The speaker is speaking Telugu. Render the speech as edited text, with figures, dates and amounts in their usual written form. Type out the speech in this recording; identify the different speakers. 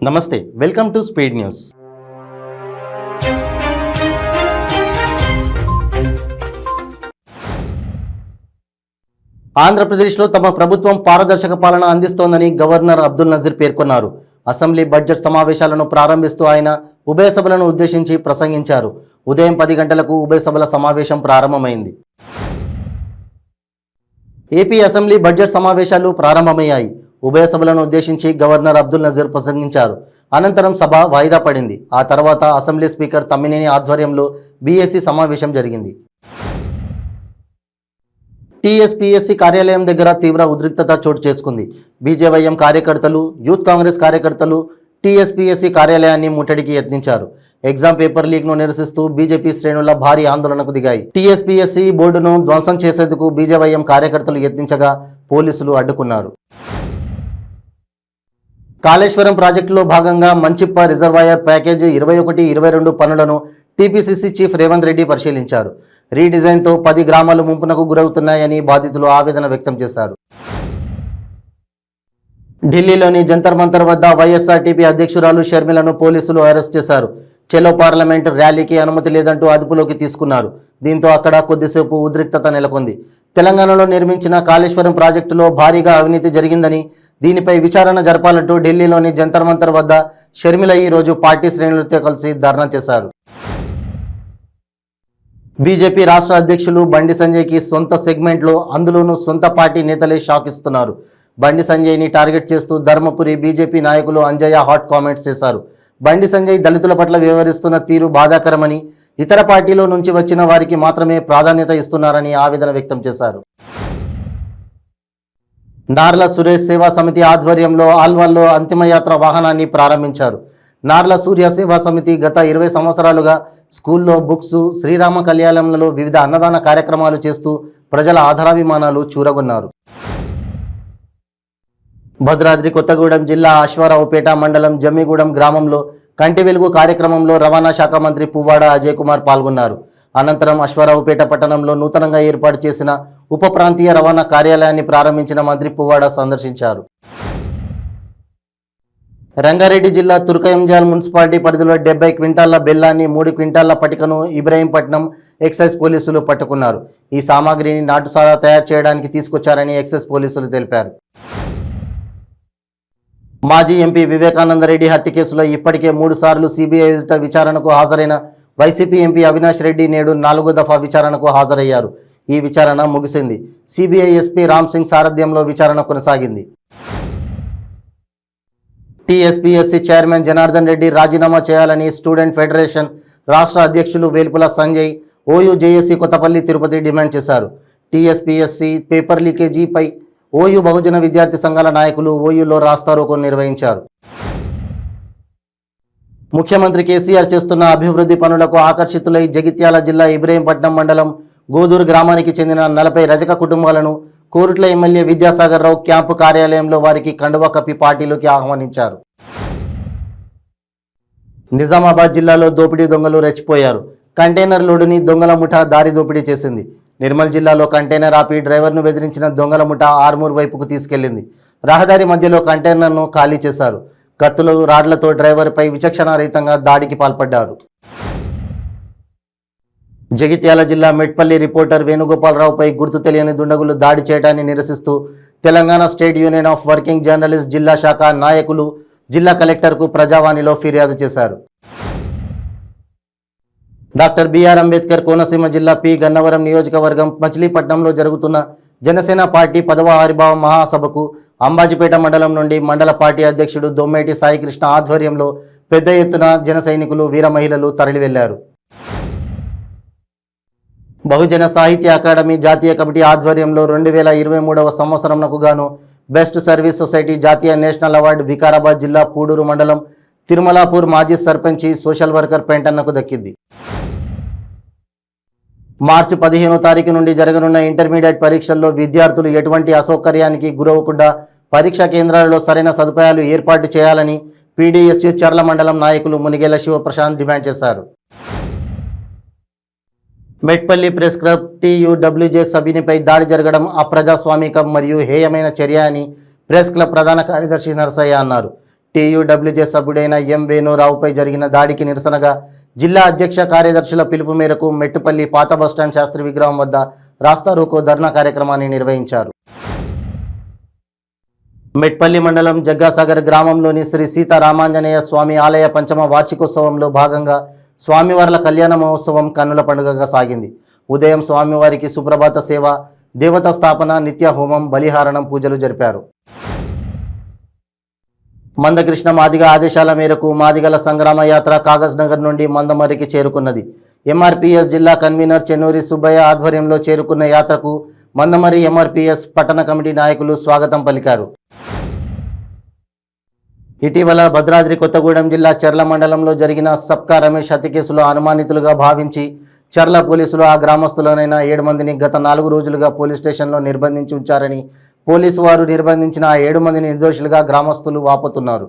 Speaker 1: నమస్తే, వెల్కమ్ టు స్పీడ్ న్యూస్. ఆంధ్రప్రదేశ్లో తమ ప్రభుత్వం పారదర్శక పాలన అందిస్తోందని గవర్నర్ అబ్దుల్ నజీర్ పేర్కొన్నారు. అసెంబ్లీ బడ్జెట్ సమావేశాలను ప్రారంభిస్తూ ఆయన ఉభయ సభలను ఉద్దేశించి ప్రసంగించారు. ఉదయం 10 గంటలకు ఉభయ సభల సమావేశం ప్రారంభమైంది. ఏపీ అసెంబ్లీ బడ్జెట్ సమావేశాలు ప్రారంభమయ్యాయి. ఉభయ సభలను ఉద్దేశించి గవర్నర్ అబ్దుల్ నజీర్ ప్రసంగించారు. అనంతరం సభ వాయిదా పడింది. ఆ తర్వాత అసెంబ్లీ స్పీకర్ తమ్మినేని ఆధ్వర్యంలో బీఎస్సీ సమావేశం జరిగింది. టీఎస్పీఎస్సీ కార్యాలయం దగ్గర తీవ్ర ఉద్రిక్తత చోటు చేసుకుంది. బీజేవైఎం కార్యకర్తలు, యూత్ కాంగ్రెస్ కార్యకర్తలు టీఎస్పీఎస్సీ కార్యాలయాన్ని ముట్టడికి యత్నించారు. ఎగ్జామ్ పేపర్ లీక్ను నిరసిస్తూ బీజేపీ శ్రేణుల భారీ ఆందోళనకు దిగాయి. టీఎస్పీఎస్సీ బోర్డును ధ్వంసం చేసేందుకు బీజేవైఎం కార్యకర్తలు యత్నించగా పోలీసులు అడ్డుకున్నారు. కాళేశ్వరం ప్రాజెక్టులో భాగంగా మంచిప్ప రిజర్వాయర్ ప్యాకేజీ 21-22 పనులను టీపీసీసీ చీఫ్ రేవంత్ రెడ్డి పరిశీలించారు. రీడిజైన్తో 10 గ్రామాలు ముంపునకు గురవుతున్నాయని బాధితులు ఆవేదన వ్యక్తం చేశారు. ఢిల్లీలోని జంతర్ మంతర్ వద్ద వైఎస్ఆర్టీపీ అధ్యక్షురాలు షర్మిలను పోలీసులు అరెస్ట్ చేశారు. చెలో పార్లమెంట్ ర్యాలీకి అనుమతి లేదంటూ అదుపులోకి తీసుకున్నారు. దీంతో అక్కడ కొద్దిసేపు ఉద్రిక్తత నెలకొంది. తెలంగాణలో నిర్మించిన కాళేశ్వరం ప్రాజెక్టులో భారీగా అవినీతి జరిగిందని, దీనిపై విచారణ జరపాలంటూ ఢిల్లీలోని జంతర్ మంతర్ వద్ద షర్మిల ఈరోజు పార్టీ శ్రేణులతో కలిసి ధర్నా చేశారు. బీజేపీ రాష్ట్ర అధ్యక్షులు బండి సంజయ్కి సొంత సెగ్మెంట్లో, అందులోనూ సొంత పార్టీ నేతలే షాక్ ఇస్తున్నారు. బండి సంజయ్ని టార్గెట్ చేస్తూ ధర్మపురి బీజేపీ నాయకులు అంజయ్య హాట్ కామెంట్స్ చేశారు. బండి సంజయ్ దళితుల పట్ల వ్యవహరిస్తున్న తీరు బాధాకరమని, ఇతర పార్టీలో నుంచి వచ్చిన వారికి మాత్రమే ప్రాధాన్యత ఇస్తున్నారని ఆవేదన వ్యక్తం చేశారు. నార్ల సురేష్ సేవా సమితి ఆధ్వర్యంలో ఆల్వాల్లో అంతిమయాత్ర వాహనాన్ని ప్రారంభించారు. నార్ల సూర్య సేవా సమితి గత 20 సంవత్సరాలుగా స్కూల్లో బుక్స్, శ్రీరామ కళ్యాణంలో వివిధ అన్నదాన కార్యక్రమాలు చేస్తూ ప్రజల ఆధారాభిమానాలు చూరగొన్నారు. భద్రాద్రి కొత్తగూడెం జిల్లా అశ్వారావుపేట మండలం జమ్మిగూడెం గ్రామంలో కంటి వెలుగు కార్యక్రమంలో రవాణా శాఖ మంత్రి పువ్వాడ అజయ్ కుమార్ పాల్గొన్నారు. అనంతరం అశ్వారావుపేట పట్టణంలో నూతనంగా ఏర్పాటు చేసిన ఉప ప్రాంతీయ రవాణా కార్యాలయాన్ని ప్రారంభించిన మంత్రి పువ్వాడ సందర్శించారు. రంగారెడ్డి జిల్లా తుర్కయంజాల్ మున్సిపాలిటీ పరిధిలో 70 క్వింటాళ్ల బెల్లాన్ని, 3 క్వింటాళ్ల పటికను ఇబ్రహీంపట్నం ఎక్సైజ్ పోలీసులు పట్టుకున్నారు. ఈ సామాగ్రిని నాటుసారా తయారు చేయడానికి తీసుకొచ్చారని ఎక్సైజ్ పోలీసులు తెలిపారు. మాజీ ఎంపీ వివేకానందరెడ్డి హత్య కేసులో ఇప్పటికే 3 సార్లు సిబిఐ ఎదుట విచారణకు హాజరైన వైసీపీ ఎంపీ అవినాష్ రెడ్డి నేడు 4వ దఫా విచారణకు హాజరయ్యారు. ఈ విచారణ ముగిసింది. సిబిఐ ఎస్పీ రామ్ సింగ్ సారథ్యంలో విచారణ కొనసాగింది. టీఎస్పీఎస్సీ చైర్మన్ జనార్దన్ రెడ్డి రాజీనామా చేయాలని స్టూడెంట్ ఫెడరేషన్ రాష్ట్ర అధ్యక్షులు Velpula Sanjay, OU JAC Kothapalli Tirupati demand చేశారు. టీఎస్పీఎస్సీ పేపర్ లీకేజీపై ఓయూ బహుజన విద్యార్థి సంఘాల నాయకులు ఓయూలో రాస్తారోకో నిర్వహించారు. ముఖ్యమంత్రి కేసీఆర్ చేస్తున్న అభివృద్ధి పనులకు ఆకర్షితులై జగిత్యాల జిల్లా ఇబ్రహీంపట్నం మండలం గోదూరు గ్రామానికి చెందిన 40 రజక కుటుంబాలను కోరుట్ల ఎమ్మెల్యే విద్యాసాగర్ రావు క్యాంపు కార్యాలయంలో వారికి కండువా కప్పి పార్టీలోకి ఆహ్వానించారు. నిజామాబాద్ జిల్లాలో దోపిడీ దొంగలు రెచ్చిపోయారు. కంటైనర్ లోడుని దొంగల ముఠా దారి దోపిడీ చేసింది. నిర్మల్ జిల్లాలో కంటైనర్ ఆపి డ్రైవర్ను బెదిరించిన దొంగల ముఠా ఆర్మూర్ వైపుకు తీసుకెళ్లింది. రహదారి మధ్యలో కంటైనర్ను ఖాళీ చేశారు. కత్తులు, రాడ్లతో డ్రైవర్పై విచక్షణారహితంగా దాడికి పాల్పడ్డారు. జగిత్యాల జిల్లా మెట్పల్లి రిపోర్టర్ వేణుగోపాలరావుపై గుర్తు తెలియని దుండగులు దాడి చేయడాన్ని నిరసిస్తూ Telangana state union of working journalist జిల్లా శాఖ నాయకులు జిల్లా కలెక్టర్కు ప్రజావాణిలో ఫిర్యాదు చేశారు. డాక్టర్ బిఆర్ అంబేద్కర్ కోనసీమ జిల్లా పి గన్నవరం నియోజకవర్గం మచిలీపట్నంలో జరుగుతున్న జనసేన పార్టీ 10వ ఆవిర్భావ మహాసభకు అంబాజీపేట మండలం నుండి మండల పార్టీ అధ్యక్షుడు దొమ్మేటి సాయికృష్ణ ఆధ్వర్యంలో పెద్ద ఎత్తున జన సైనికులు, వీర మహిళలు తరలి వెళ్లారు. బహుజన సాహిత్య అకాడమీ జాతీయ కమిటీ ఆధ్వర్యంలో 2023వ సంవత్సరంకు గాను బెస్ట్ సర్వీస్ సొసైటీ జాతీయ నేషనల్ అవార్డు వికారాబాద్ జిల్లా పూడూరు మండలం తిరుమలాపూర్ మాజీ సర్పంచి సోషల్ వర్కర్ పెంటన్నకు దక్కింది. మార్చి 15వ తారీఖు నుండి జరగనున్న ఇంటర్మీడియట్ పరీక్షల్లో విద్యార్థులు ఎటువంటి అసౌకర్యానికి గురవకుండా పరీక్షా కేంద్రాలలో సరైన సదుపాయాలు ఏర్పాటు చేయాలని పీడీఎస్యు చర్ల మండలం నాయకులు మునిగేల శివప్రశాంత్ డిమాండ్ చేశారు. మెట్పల్లి ప్రెస్ క్లబ్ టీయూడబ్ల్యూజే సభ్యునిపై దాడి జరగడం అప్రజాస్వామికం మరియు హేయమైన చర్య అని ప్రెస్ క్లబ్ ప్రధాన కార్యదర్శి నరసయ్య అన్నారు. టీయూడబ్ల్యూజే సభ్యుడైన ఎం వేణురావుపై జరిగిన దాడికి నిరసనగా జిల్లా అధ్యక్ష కార్యదర్శుల పిలుపు మేరకు మెట్టుపల్లి పాత బస్టాండ్ శాస్త్రి విగ్రహం వద్ద రాస్తారోకో ధర్నా కార్యక్రమాన్ని నిర్వహించారు. మెట్పల్లి మండలం జగ్గాసాగర్ గ్రామంలోని శ్రీ సీతారామాంజనేయ స్వామి ఆలయ పంచమ వార్షికోత్సవంలో భాగంగా స్వామివార్ల కళ్యాణ మహోత్సవం కన్నుల పండుగగా సాగింది. ఉదయం స్వామివారికి సుప్రభాత సేవ, దేవతా స్థాపన, నిత్య హోమం, బలిహారణం పూజలు జరిపారు. మందకృష్ణ మాదిగ ఆదేశాల మేరకు మాదిగల సంగ్రామ యాత్ర కాగజ్ నగర్ నుండి మందమర్రికి చేరుకున్నది. ఎంఆర్పీఎస్ జిల్లా కన్వీనర్ చెన్నూరి సుబ్బయ్య ఆధ్వర్యంలో చేరుకున్న యాత్రకు మందమర్రి ఎంఆర్పీఎస్ పట్టణ కమిటీ నాయకులు స్వాగతం పలికారు. ఇటీవల భద్రాద్రి కొత్తగూడెం జిల్లా చర్ల మండలంలో జరిగిన సబ్కా రమేష్ హత్య కేసులో అనుమానితులుగా భావించి చర్ల పోలీసులు ఆ గ్రామస్తులనైన 7 మందిని గత 4 రోజులుగా పోలీస్ స్టేషన్లో నిర్బంధించి ఉంచారని పోలీసు వారు నిర్బంధించిన ఆ 7 మందిని నిర్దోషులుగా గ్రామస్తులు వాపోతున్నారు.